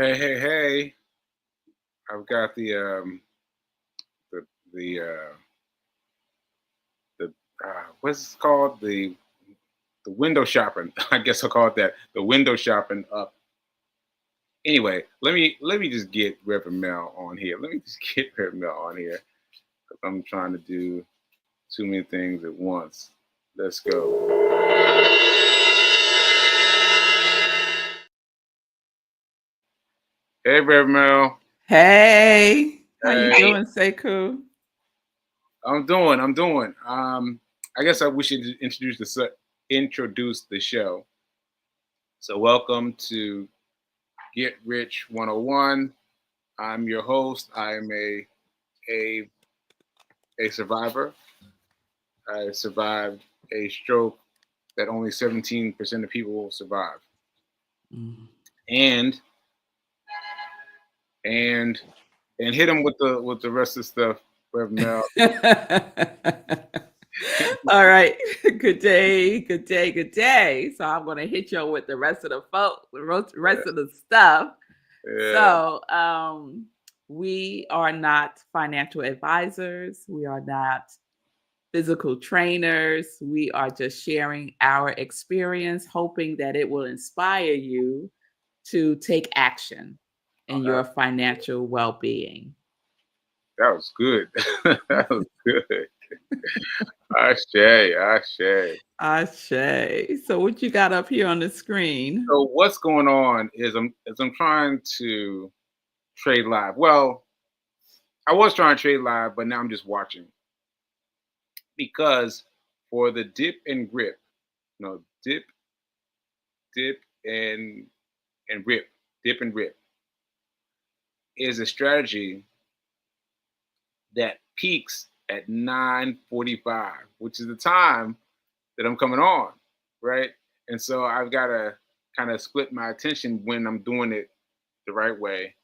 Hey, hey, hey! I've got the the what's it called, the window shopping. I guess I'll call it that. The window shopping up. Anyway, let me just get Reverend Mel on here. Let me just get Reverend Mel on here because I'm trying to do too many things at once. Let's go. Hey, Reverend Mel. Hey, how you Hey, doing, Sekou? I'm doing. I guess we should introduce the show. So welcome to Get Rich 101. I'm your host. I am a a survivor. I survived a stroke that only 17% of people will survive. Mm. And and and hit him with the rest of the stuff, Rev Mel. All right. Good day, good day, good day. So I'm gonna hit you with the rest of the rest of the stuff. Yeah. So we are not financial advisors. We are not physical trainers. We are just sharing our experience, hoping that it will inspire you to take action in Uh, your financial well-being. that was good. That was good. Ashe, Ashe. Ashe. So what you got up here on the screen? So what's going on is I'm trying to trade live. Well, I was trying to trade live, but now I'm just watching because for the dip and grip, no dip, dip and rip, dip and rip is a strategy that peaks at 9:45, which is the time that I'm coming on, right? And so I've got to kind of split my attention when I'm doing it the right way,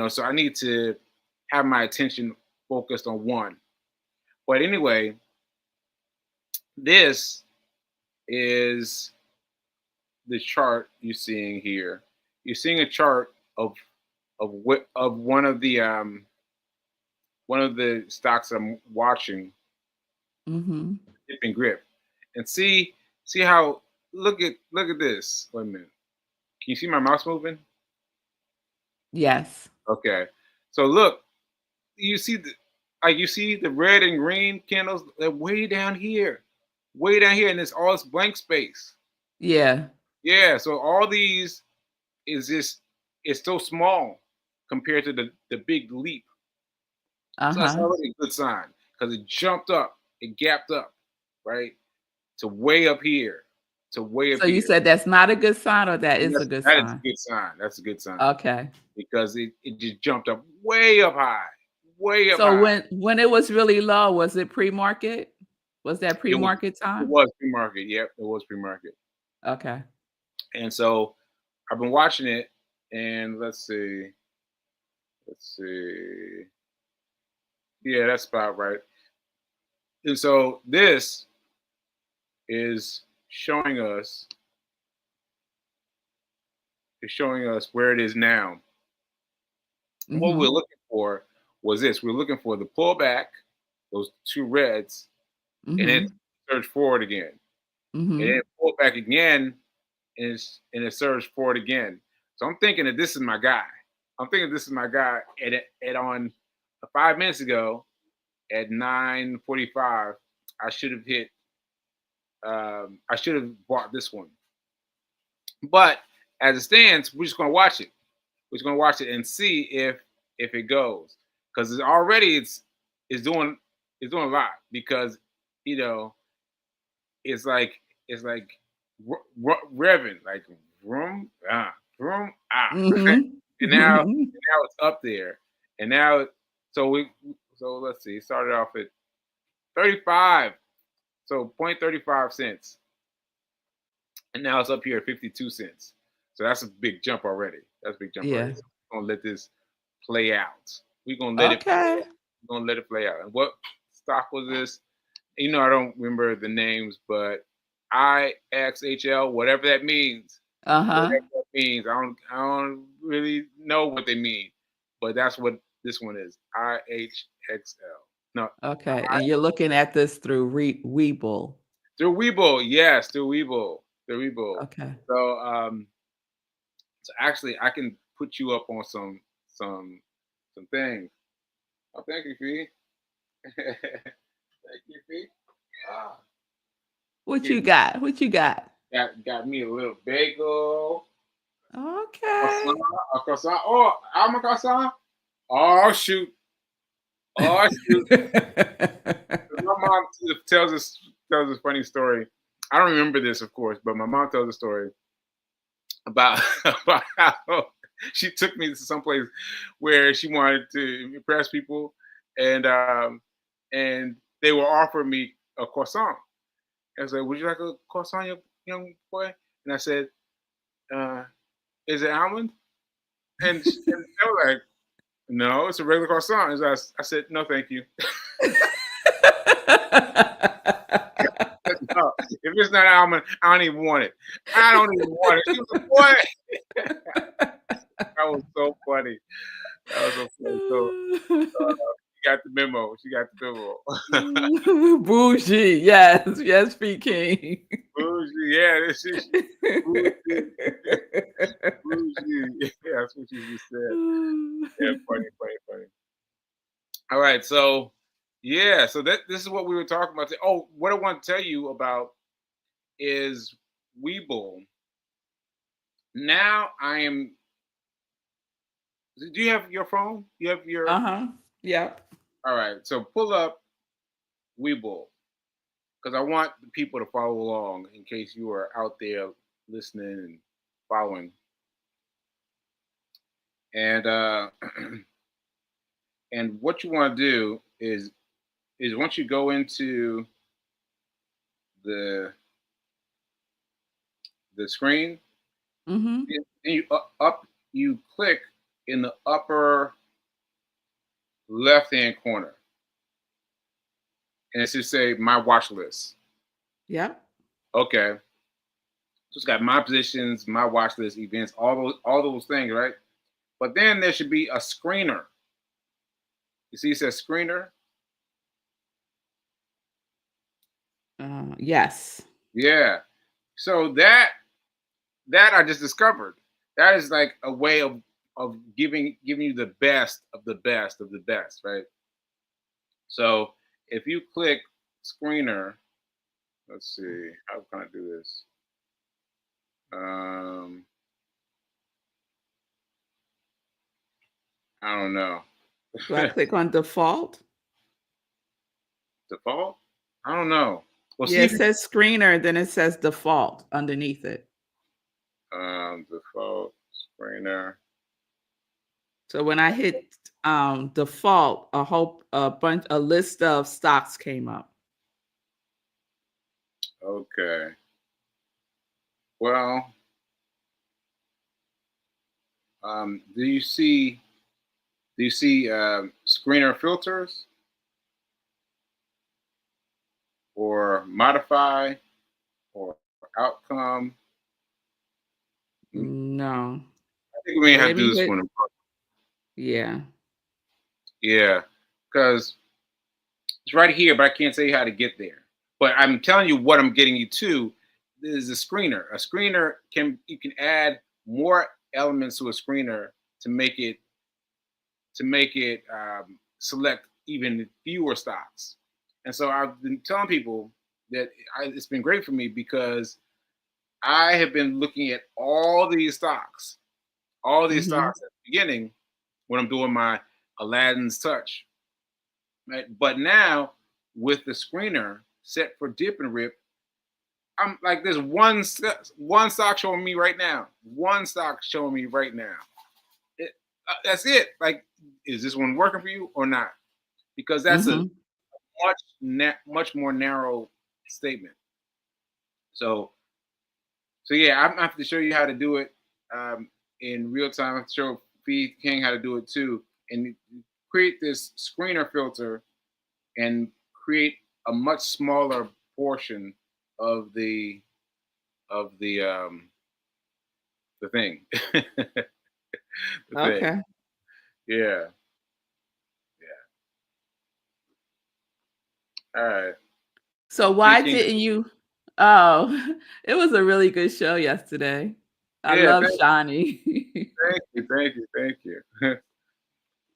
So I need to have my attention focused on one. But anyway, this is the chart you're seeing here. You're seeing a chart of one of the stocks I'm watching, Mm-hmm. dip and grip, and see how look at this. Wait a minute. Can you see my mouse moving? Yes. Okay. So look, you see you see the red and green candles. They're way down here, and it's all this blank space. Yeah. Yeah. So all these is just it's so small compared to the big leap. So that's Uh-huh. already a good sign because it jumped up, it gapped up, right, to way up here, to way up So you here. said that's not a good sign or that And is a good that is a sign? good sign. That's a good sign Okay. because it just jumped up way up high, way up So high. when it was really low, was it pre-market? Was that It was pre-market it time? was pre-market. Yep, it was pre-market. Okay. And so I've been watching it, and let's see. Yeah, that's about right. And so this is showing us where it is now. And what we're Mm-hmm. looking for was this. We're looking for the pullback, those two reds, and then Mm-hmm. surge forward again. And Mm-hmm. then pull back again and it surge forward again. So I'm thinking that this is my guy. I'm thinking this is my guy at on 5 minutes ago at 9:45. I should have hit I should have bought this one. But as it stands, we're just gonna watch it. We're just gonna watch it and see if it goes. Because it's doing it's doing a lot because you know it's like revving like vroom and Mm-hmm. now it's up there and now so let's see, it started off at 35, so 0.35 cents, and now it's up here at 52 cents. So that's a big jump already. That's a big jump already. Yeah. So we're gonna let this play out. We're gonna let it play Okay. out. We're gonna let it play out. And what stock was this? I don't remember the names, but IXHL, whatever that means, Uh-huh. means. I don't really know what they mean, but that's what this one is. IHXL. No, Okay, and you're looking at this through Weeble. through Weeble. Yes, through Weeble. Through Weeble. Okay. So so actually I can put you up on some things. Oh, thank you, Fee. Thank you, Fee. Ah, What get you got? What you got? got me a little bagel. Croissant, Okay. a croissant. Oh, I'm a croissant. Oh shoot. Oh shoot. My mom tells this funny story. I don't remember this, of course, but my mom tells a story about about how she took me to someplace where she wanted to impress people, and and they were offering me a croissant. I was like, "Would you like a croissant, young boy?" And I said, "Is it almond?" And they were like, "No, it's a regular croissant." And I said, "No, thank you." No, if it's not almond, I don't even want it. I don't even want it. She was like, "Boy," that was so funny. That was so funny. So she got the memo. She got the memo. Bougie. Yes, yes, King. Bougie, yeah, this is bougie, bougie. Yeah, that's what she just said. Yeah, funny, funny, funny. All right, so yeah, so this is what we were talking about. Oh, what I want to tell you about is Weeble. Now I am. Do you have your phone? You have your. Uh-huh. Yep. All right, so pull up Weeble because I want the people to follow along in case you are out there listening and following. And and what you want to do is once you go into the the screen, Mhm. and you you click in the upper left hand corner, and it should say my watch list. Yep. Okay, so it's got my positions, my watch list, events, all those things, right? But then there should be a screener. You see, it says screener. Yes. Yeah. So that I just discovered. That is like a way of giving you the best of the best of the best, right? So if you click screener, let's see, how can I do this? Um, I don't know. Do I click on default? Default? I don't know. Well, Yeah, see it if says screener, then it says default underneath it. default screener. So when I hit default, a list of stocks came up. Okay. Well, do you see screener filters or modify or outcome? I No. think we may So have let to do me this one. hit yeah. Yeah, because it's right here, but I can't tell you how to get there. But I'm telling you what I'm getting you to. This is a screener. A screener you can add more elements to a screener to make it select even fewer stocks. And so I've been telling people that it's been great for me because I have been looking at all these Mhm. stocks at the beginning when I'm doing my Aladdin's touch. Right? But now with the screener set for dip and rip, I'm like, there's one stock showing me right now. One stock showing me right now. That's it. Like, is this one working for you or not? Because that's a Mhm. much more narrow statement. So yeah, I'm gonna have to show you how to do it in real time. I have to show Fee King how to do it too, and create this screener filter and create a much smaller portion of the of the the thing. The thing. Okay. Yeah. All right. So why Thinking. didn't you Oh, it was a really good show yesterday. I Yeah. love Shawnee. Thank you. Thank you. Thank you.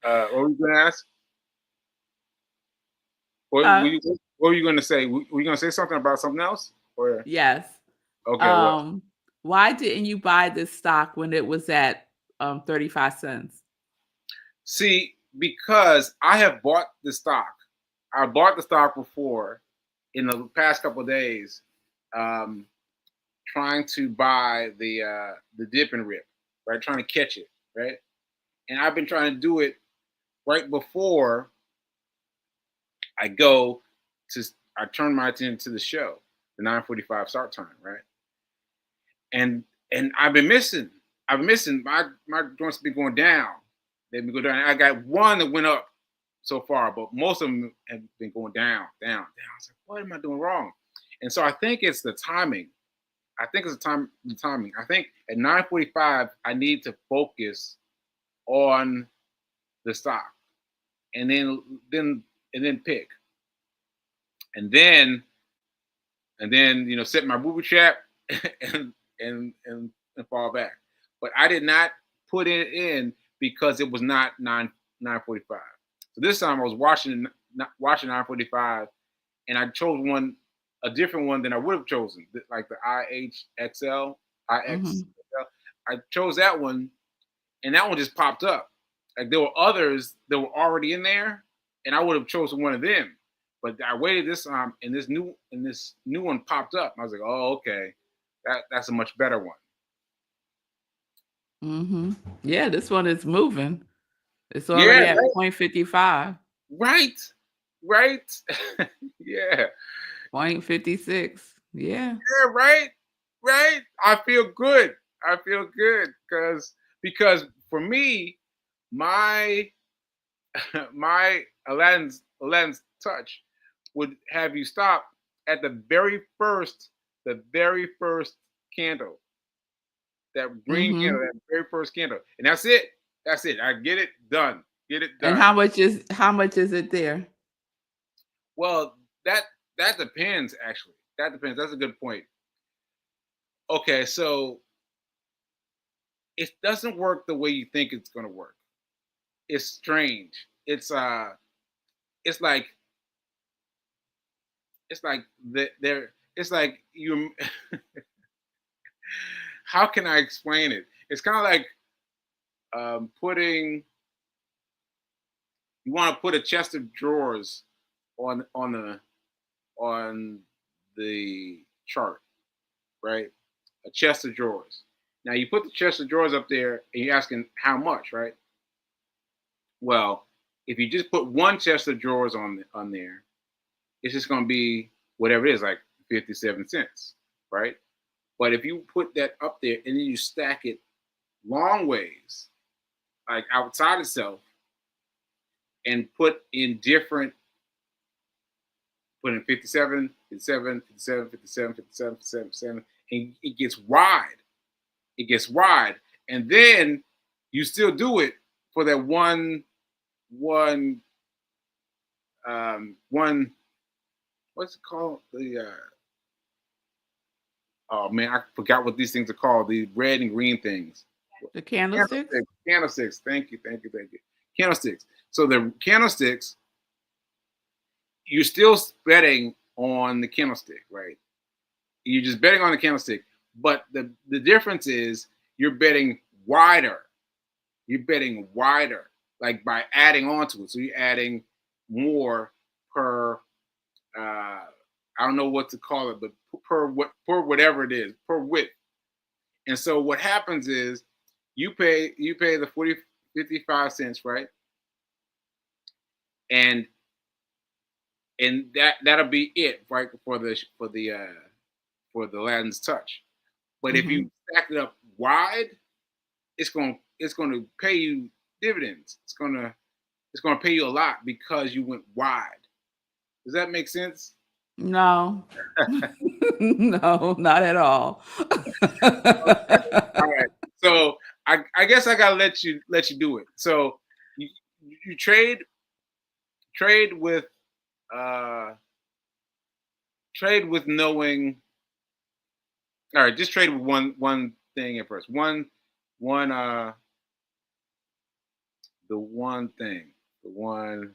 What were you gonna ask? Huh? What were you gonna say? Were you gonna say something about something else? Or Yes. okay, what? Um, why didn't you buy this stock when it was at 35 cents? See, because I have bought the stock. I bought the stock before in the past couple of days, um, trying to buy the dip and rip, right? Trying to catch it, right? And I've been trying to do it right before I go to. I turn my attention to the show, the 9:45 start time, right? And I've been missing. I've been missing. My joints been going down. They've been going down. I got one that went up so far, but most of them have been going down, down, down. I was like, what am I doing wrong? And so I think it's the timing. I think it's the timing. I think at 9:45 I need to focus on the stock, and then pick, and then set my booby trap and and fall back. But I did not put it in because it was not 9:45. So this time I was watching 9:45, and I chose a different one than I would have chosen, like the IHXL, IXL. Mhm. I chose that one, and that one just popped up. Like there were others that were already in there, and I would have chosen one of them. But I waited this time, and this new one popped up. I was like, oh, okay, that's a much better one. Mhm. Yeah, this one is moving. It's Yeah, already at 0.55, right, right, yeah, 0.56. Yeah. yeah, right, right. I feel good. I feel good because for me, my my Aladdin's touch would have you stop at the very first candle, that green candle, Mhm. that very first candle, and that's it. That's it. I get it done. Get it And done. how much is it there? Well, that depends. Actually, that depends. That's a good point. Okay, so it doesn't work the way you think it's going to work. It's strange. It's like it's like there. It's like you. How can I explain it? It's kind of like putting. You want to put a chest of drawers on on the chart, right? A chest of drawers. Now you put the chest of drawers up there, and you're asking how much, right? Well, if you just put one chest of drawers on there, it's just going to be whatever it is, like 57 cents, right? But if you put that up there and then you stack it long ways, like outside itself, and put in 57, 57, 57, 57, 57, 57, 57, and it gets wide. It gets wide. And then you still do it for that one, one, what's it called? Oh man, I forgot what these things are called. These red and green things. The candlesticks? Candlesticks. Candlesticks. Thank you. Thank you. Thank you. Candlesticks. So the candlesticks, you're still betting on the candlestick, right? You're just betting on the candlestick. But the difference is you're betting wider. You're betting wider, like by adding on to it. So you're adding more per I don't know what to call it, but per whatever it is, per width. And so what happens is you pay the 55 cents, right? And that'll be it, right, for the Aladdin's touch. But if you Mhm. stack it up wide, it's gonna pay you dividends. It's gonna pay you a lot because you went wide. Does that make sense? No. No, not at all. Okay. All right. So I guess I gotta let you do it. So you, you trade with uh trade with knowing. All right, just trade with one thing at first. One the one thing. The one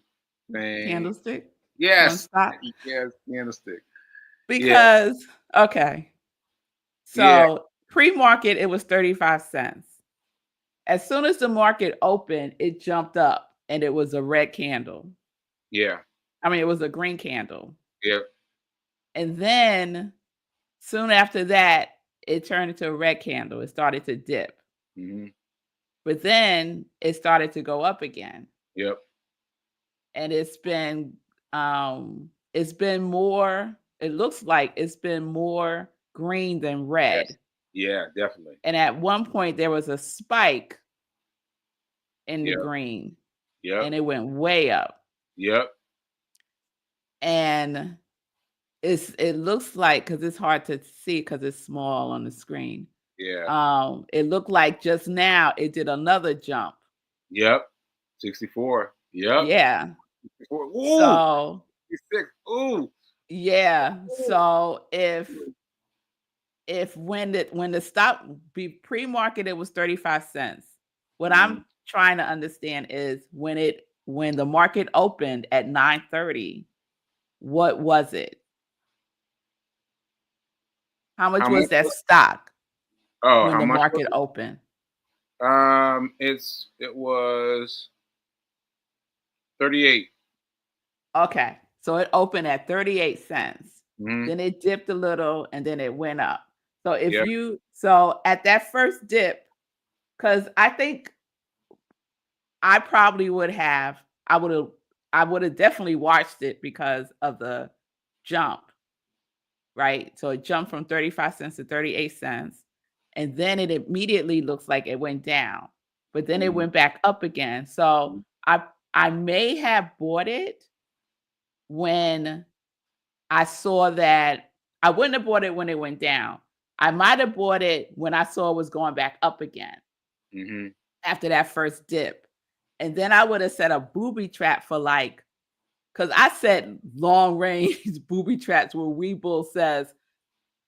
thing. Candlestick, one Yes. stop. Yes, candlestick. Yeah, Because okay, yeah, so pre-market it was 35 cents. As soon as the market opened, it jumped up and it was a red candle. yeah, I mean, it was a green candle. yeah. And then soon after that, it turned into a red candle. It started to dip. Hmm. But then it started to go up again. Yep. And it's been more, it looks like it's been more green than Yes. red. Yeah, definitely. And at one point there was a spike in the Yep. green Yep. and it went way up. Yep. And it looks like, because it's hard to see because it's small on the screen. Yeah. It looked like just now it did another jump. Yep. 64. Yep. Yeah. 64. Ooh. So 66. Ooh. yeah. Ooh. So if when the stop be pre-market it was 35 cents. What Mhm. I'm trying to understand is when the market opened at 9:30, what was it? How much How was much? that stock Oh, when how the much was market it? opened? It was 38. Okay. So it opened at 38 cents. Mm-hmm. Then it dipped a little and then it went up. So Yep. so at that first dip, because I think I probably would have, I would have definitely watched it because of the jump, right? So it jumped from 35 cents to 38 cents. And then it immediately looks like it went down, but then it Mm-hmm. went back up again. So I may have bought it when I saw that. I wouldn't have bought it when it went down. I might have bought it when I saw it was going back up again Mm-hmm. after that first dip. And then I would have set a booby trap for like, because I set long range booby traps where Webull says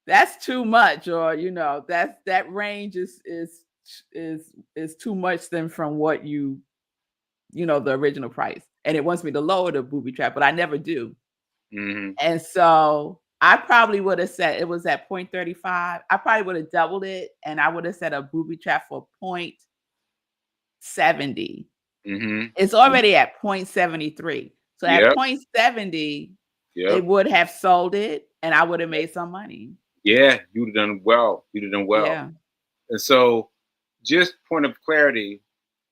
that's too much, or that range is too much than from what the original price. And it wants me to lower the booby trap, but I never do. Mm-hmm. And so I probably would have said it was at 0.35. I probably would have doubled it and I would have set a booby trap for 0.70. Mm-hmm. It's already at 0.73. So at Yep. 0.70, Yep. it would have sold it and I would have made some money. Yeah, you'd have done well. You'd have done well. Yeah. And so, just point of clarity,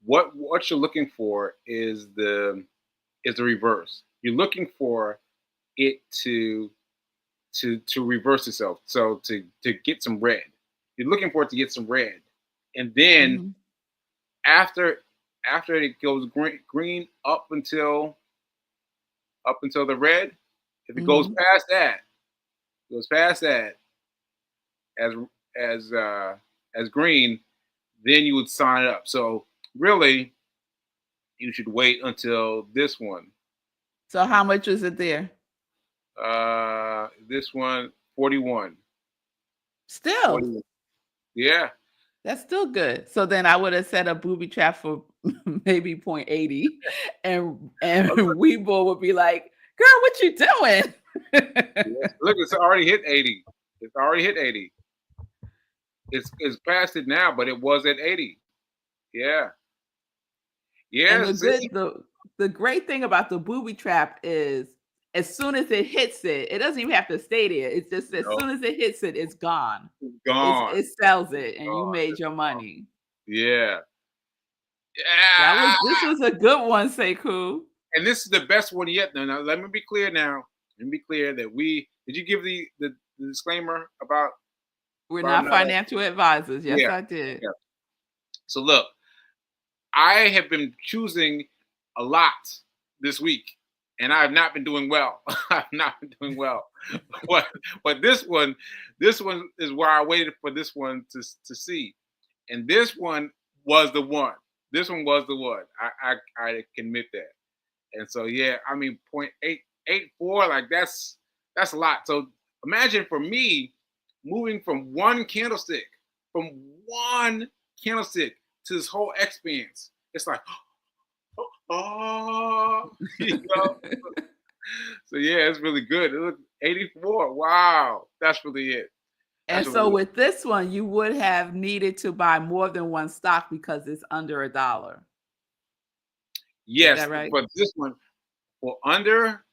what you're looking for is the reverse. You're looking for it to reverse itself. So to get some red. You're looking for it to get some red. And then Mhm. after it goes green up until the red, if it goes Mhm. past that as as uh as green, then you would sign up. So really you should wait until this one. So how much was it there? This one 41. Still, 41. Yeah. that's still good. So then I would have set a booby trap for maybe 0.80 and Weeble would be like, "Girl, what you doing?" Yes. Look, it's already hit 80. It's already hit 80. It's past it now, but it was at 80. Yeah. And Yeah. the See? good the great thing about the booby trap is as soon as it hits it, it doesn't even have to stay there. It's just as No, soon as it hits it, it's gone. it's gone. It sells It's it and you gone. made It's your gone. money. Yeah. Yeah. This was a good one, Sekou. And this is the best one yet. Now, let me be clear now. Let me be clear that did you give the disclaimer about We're about not financial advisors. Yes, yeah. I did. Yeah. So look, I have been choosing a lot this week, and I have not been doing well. I've not been doing well. But this one is where I waited for this one to see. And this one was the one. This one was the one. I can admit that. And so yeah, I mean 0.884, like that's a lot. So imagine for me moving from from one candlestick to this whole expanse. It's like oh, you know. So yeah, it's really good. It looks 84. Wow, that's really it. And That's so really it. with this one, you would have needed to buy more than one stock because it's under $1. Is Yes, that right? but this one for under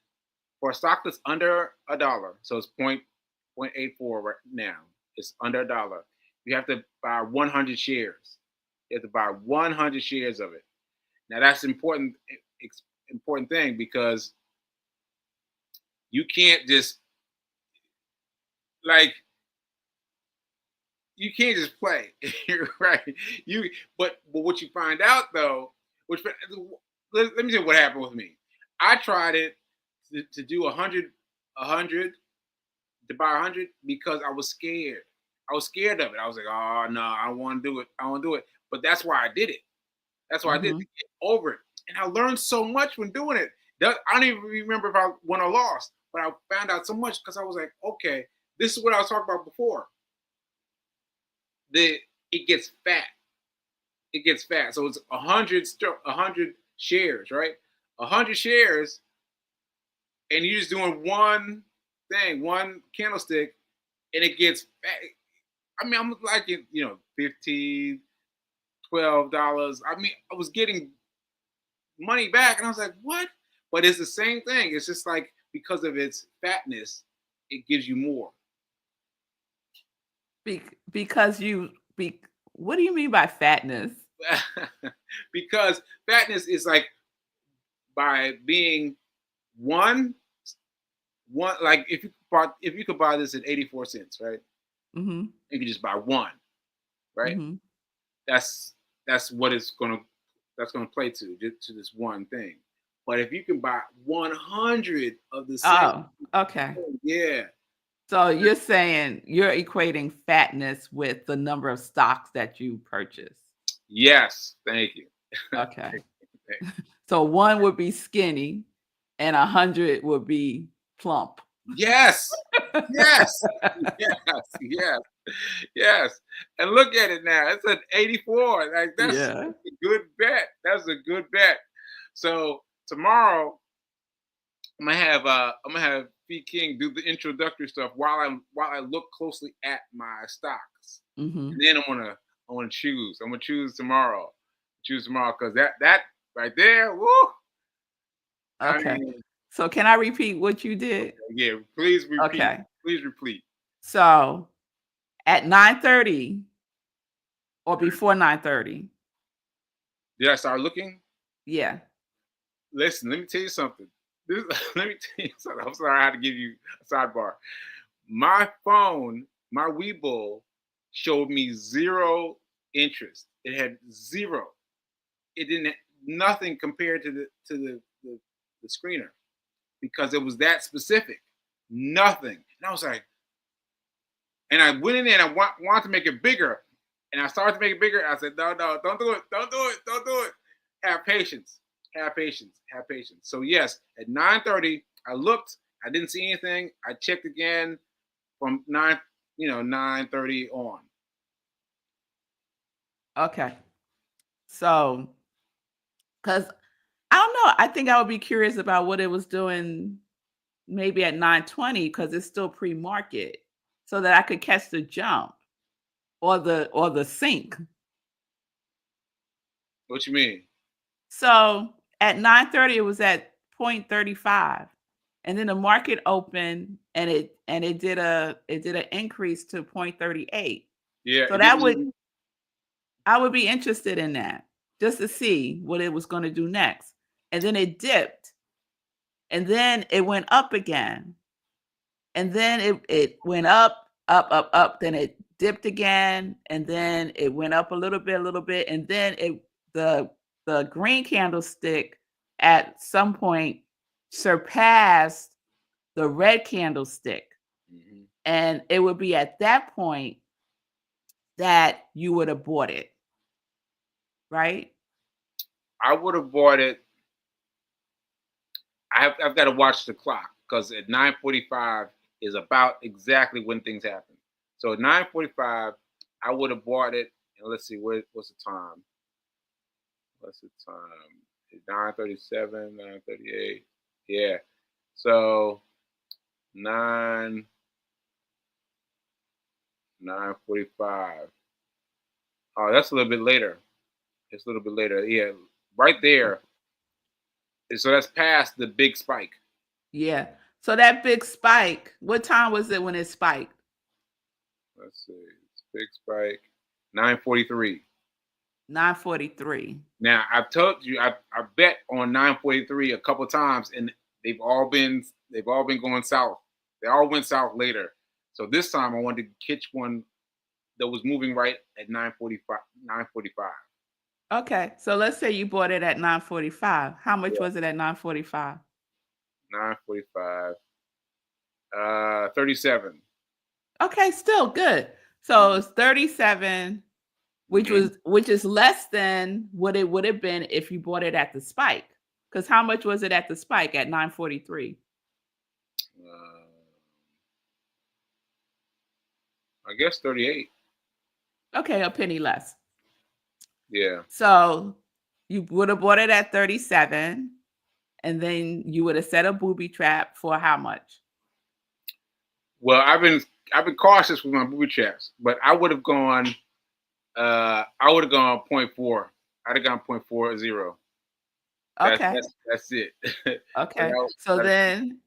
for a stock that's under $1, so it's 0.84 right now. It's under $1. You have to buy 100 shares. You have to buy 100 shares of it. Now that's important thing because you can't just like you can't just play, right? You but what you find out though, which let me tell you what happened with me. I tried it to do 100 to buy 100 because I was scared. I was scared of it. I was like, oh no, I don't want to do it. I don't want to do it. But that's why I did it. That's why I did it, to Mhm. get over it. And I learned so much when doing it. I don't even remember if I won or lost, but I found out so much because I was like, okay, this is what I was talking about before. The it gets fat. It gets fat. So it's 100 shares, right? 100 shares, and you're just doing one thing, one candlestick, and it gets fat. I mean, I'm like, 15, $12. I mean, I was getting money back, and I was like, what? But it's the same thing. It's just like because of its fatness, it gives you more. Because you be what do you mean by fatness? Because fatness is like by being one like if you could buy this at 84 cents, right? Mhm. You could just buy one, right? Mhm. That's that's what it's gonna play to this one thing. But if you can buy 100 of the same, Oh, okay. yeah, So you're saying you're equating fatness with the number of stocks that you purchase. yes, thank you. Okay. So one would be skinny and 100 would be plump. Yes, yes, yes, yes. And look at it now. It's an 84. Like that's Yeah. a good bet. That's a good bet. So tomorrow I'm gonna have P King do the introductory stuff while I look closely at my stocks. Mhm. And then I wanna choose. I'm gonna choose tomorrow. Choose tomorrow because that right there, woo! I Okay. mean, So can I repeat what you did? okay, yeah, please repeat. Okay. Please repeat. So at 9:30 or before 9:30. Did I start looking? Yeah. Listen, let me tell you something. This, let me tell you something. I'm sorry I had to give you a sidebar. My phone, my Webull, showed me zero interest. It had zero. It didn't nothing compared to the screener because it was that specific. Nothing. And I was like, and I went in there and I wanted to make it bigger. And I started to make it bigger. I said, no, no, don't do it. Don't do it. Don't do it. Have patience. Have patience. Have patience. So yes, at 9:30, I looked. I didn't see anything. I checked again from 9:30 on. Okay. So, cuz I don't know, I think I would be curious about what it was doing maybe at 9:20 cuz it's still pre-market so that I could catch the jump or the sink. What you mean? So, at 9:30 it was at 0.35 and then the market opened and it did an increase to 0.38. Yeah, So it that didn't would even. I would be interested in that just to see what it was going to do next. And then it dipped and then it went up again. And then it went up, up, up, up, then it dipped again and then it went up a little bit and then the the green candlestick at some point surpassed the red candlestick. Mhm. And it would be at that point that you would have bought it, right? I would have bought it. I've got to watch the clock because at 9:45 is about exactly when things happen. So at 9:45, I would have bought it. And let's see, what's the time? What's the time? 9:37, 9:38. Yeah. So 9:45. Oh, that's a little bit later. It's a little bit later. Yeah, right there. So that's past the big spike. Yeah. So that big spike, what time was it when it spiked? Let's see. It's big spike. 9:43. 9:43. Now I've told you I bet on 9:43 a couple times, and they've all been going south. They all went south later. So this time I wanted to catch one that was moving right at 9:45. 9:45. Okay. So let's say you bought it at 9:45. How much Yeah. was it at 9:45? 9:45. 37. Okay, still good. So it's 37, which Mhm. is less than what it would have been if you bought it at the spike. Because how much was it at the spike at 9:43? Uh, I guess 38. Okay, a penny less. Yeah. So you would have bought it at 37, and then you would have set a booby trap for how much? Well, I've been cautious with my booby traps, but I would have gone. I would have gone point 0.4. I'd have gone 0.40. That's Okay. that's that's it. But Okay. So then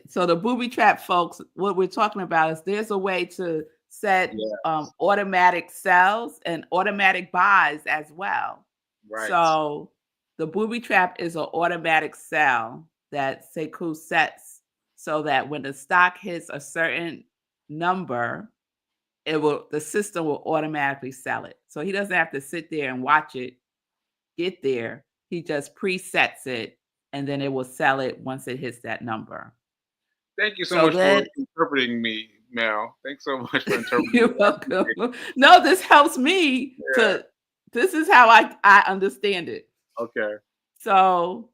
so the booby trap folks, what we're talking about is there's a way to set yeah, automatic sells and automatic buys as well. right. So the booby trap is an automatic sell that Sekou sets so that when the stock hits a certain number, the system will automatically sell it. So he doesn't have to sit there and watch it get there. He just presets it and then it will sell it once it hits that number. Thank you so So much for then interpreting me, Mel. Thanks so much for interpreting me. you're I welcome. appreciate No, this helps me it. this is how I understand it. Yeah. Okay. So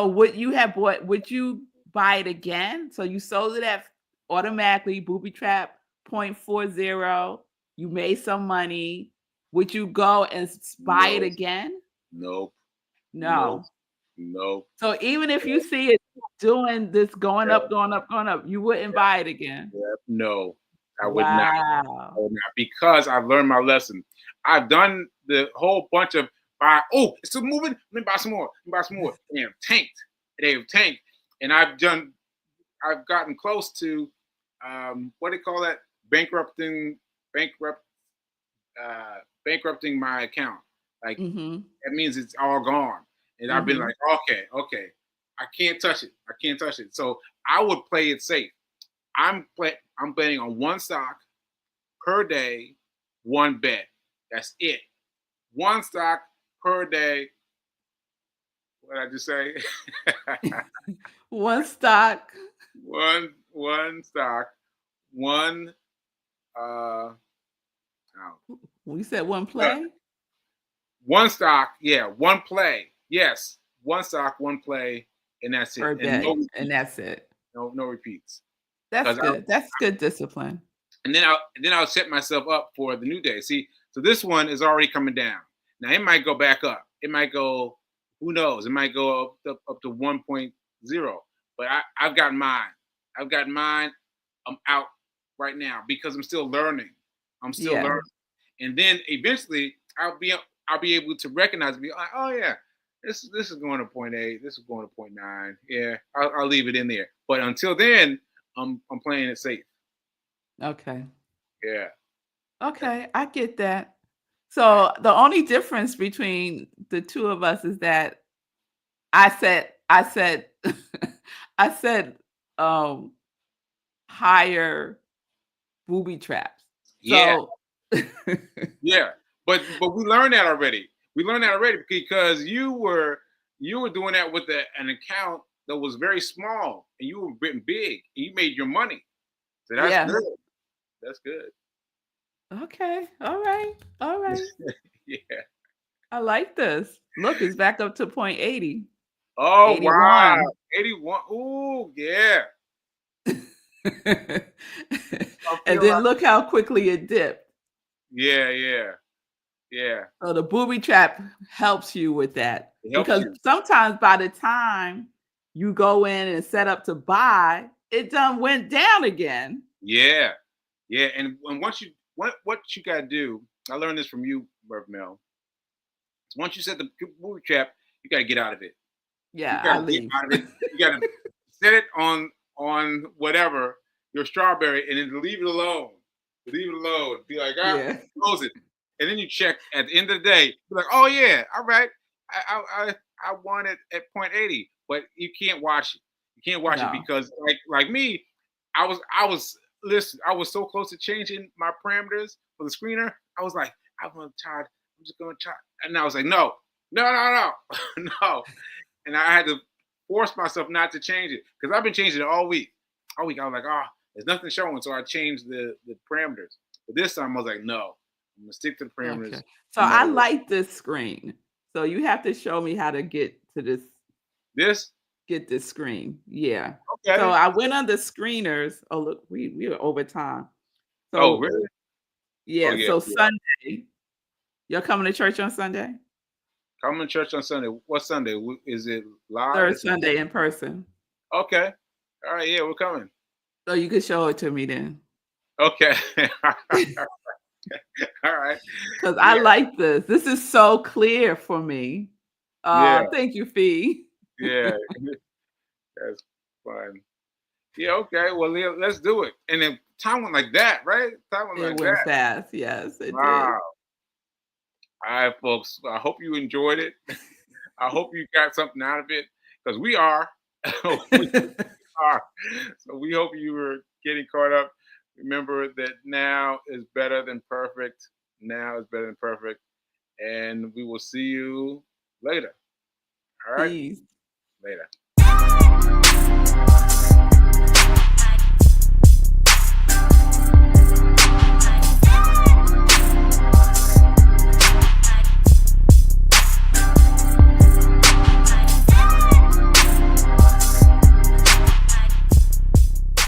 what you have bought, would you buy it again? So you sold it at automatically booby trap 0.40. You made some money. Would you go and buy it No. again? Nope. Nope. No. Nope. So even if you see it doing this going Yeah. up, going up, going up, you wouldn't buy it again. Yeah. No. I would not. I Wow. would not, because I've learned my lesson. I've done the whole bunch of buy. Oh, it's still moving. Let me buy some more. Let me buy some more. And they've tanked. They've tanked. And I've gotten close to what do you call that? Bankrupt bankrupting my account. Like Mhm. that means it's all gone. And I've been Mhm. like, okay, I can't touch it. I can't touch it. So I would play it safe. I'm betting on one stock per day, one bet. That's it. One stock per day. What did I just say? One stock. one stock, one oh, We said one uh, play one stock, yeah, one play. Yes. One stock, one play, and that's it. per And no day, and repeats. that's it. No repeats. That's Because good. That's good discipline. and then I'll set myself up for the new day. See, so this one is already coming down. Now it might go back up. It might go, who knows? It might go up to 1.0. But I've got mine. I've got mine. I'm out right now because I'm still learning. I'm still Yeah. learning. And then eventually I'll be able to recognize and be like, oh yeah, this is going to point 8. This is going to point 9. Yeah, I'll leave it in there. But until then, I'm playing it safe. Okay. Yeah. Okay, I get that. So the only difference between the two of us is that I said I said higher booby traps. Yeah. So Yeah, but we learned that already. We learned that already because you were doing that with an account that was very small, and you were betting big, and you made your money. So that's yeah. good. That's good. Okay. All right. All right. Yeah. I like this. Look, it's back up to point 80. Oh wow. 81. 81. Ooh, yeah. I And feel then like look how quickly it dipped. yeah, yeah, yeah. So the booby trap helps you with that It helps because you. sometimes by the time you go in and set up to buy, it done went down again. Yeah. Yeah. And once you what you gotta do, I learned this from you, Merv Mel. Once you set the booby trap, you gotta get out of it. You Yeah, I gotta get leave. out of it. You gotta set it on whatever your strawberry, and then leave it alone. Leave it alone. Be like, ah, Yeah. close it, and then you check at the end of the day. Be like, oh yeah, all right. I won it at point 80, but you can't watch it. You can't watch it No. because like me, I was listen. I was so close to changing my parameters for the screener. I was like, I'm gonna try. I'm just gonna try, and I was like, no, no, no, no, no. And I had to force myself not to change it because I've been changing it all week. All week I was like, oh, there's nothing showing, so I changed the parameters. But this time I was like, no, I'm gonna stick to the parameters Okay. So no I matter what. like this screen. So you have to show me how to This get this screen. Yeah. So okay? I went on the screeners. Oh look, we are over time. Oh So really? Oh yeah, yeah, so we are. Sunday, you're coming to church on Sunday? Come to church on Sunday. What Sunday? Is it live? Third Sunday in person. Okay. All right. Yeah, we're coming. So you could show it to me then. Okay. All right. Because I Yeah. like this. This is so clear for me. Yeah. Thank you, Fee. Yeah. That's fun. Yeah, okay. Well, yeah, let's do it. And then time went like that, right? Time went It like went that. fast. Yes, it did. Wow. All right, folks. I hope you enjoyed it. I hope you got something out of it because we are. We are. So we hope you were getting caught up. Remember that now is better than perfect. Now is better than perfect. And we will see you